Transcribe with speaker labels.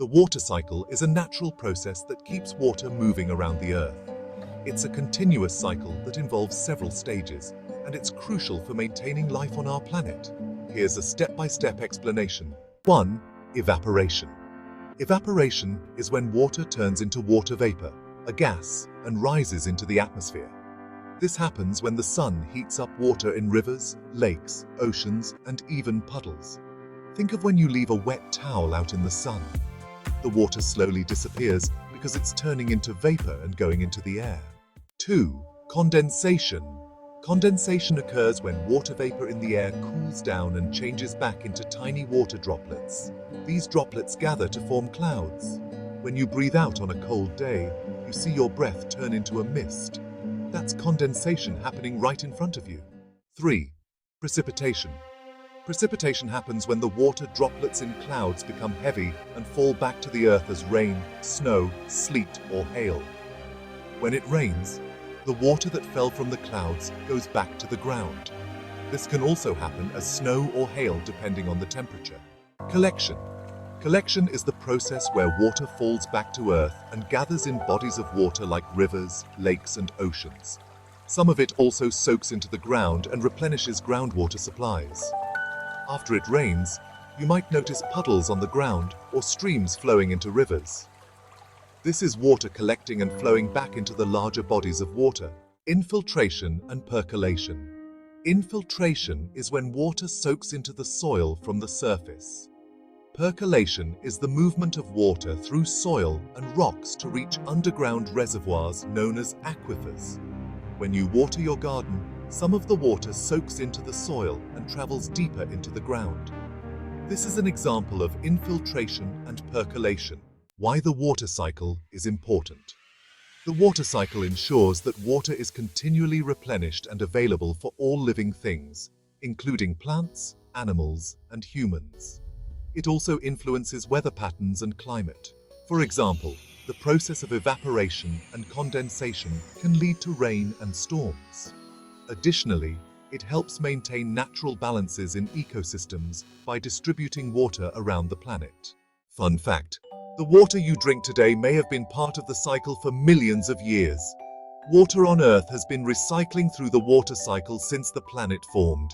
Speaker 1: The water cycle is a natural process that keeps water moving around the Earth. It's a continuous cycle that involves several stages, and it's crucial for maintaining life on our planet. Here's a step-by-step explanation. 1. Evaporation. Evaporation is when water turns into water vapor, a gas, and rises into the atmosphere. This happens when the sun heats up water in rivers, lakes, oceans, and even puddles. Think of when you leave a wet towel out in the sun. The water slowly disappears because it's turning into vapor and going into the air. 2. Condensation. Condensation occurs when water vapor in the air cools down and changes back into tiny water droplets. These droplets gather to form clouds. When you breathe out on a cold day, you see your breath turn into a mist. That's condensation happening right in front of you. 3. Precipitation. Precipitation happens when the water droplets in clouds become heavy and fall back to the earth as rain, snow, sleet, or hail. When it rains, the water that fell from the clouds goes back to the ground. This can also happen as snow or hail depending on the temperature. Collection. Collection is the process where water falls back to earth and gathers in bodies of water like rivers, lakes, and oceans. Some of it also soaks into the ground and replenishes groundwater supplies. After it rains, you might notice puddles on the ground or streams flowing into rivers. This is water collecting and flowing back into the larger bodies of water. Infiltration and percolation. Infiltration is when water soaks into the soil from the surface. Percolation is the movement of water through soil and rocks to reach underground reservoirs known as aquifers. When you water your garden, some of the water soaks into the soil and travels deeper into the ground. This is an example of infiltration and percolation. Why the water cycle is important. The water cycle ensures that water is continually replenished and available for all living things, including plants, animals, and humans. It also influences weather patterns and climate. For example, the process of evaporation and condensation can lead to rain and storms. Additionally, it helps maintain natural balances in ecosystems by distributing water around the planet. Fun fact: the water you drink today may have been part of the cycle for millions of years. Water on Earth has been recycling through the water cycle since the planet formed.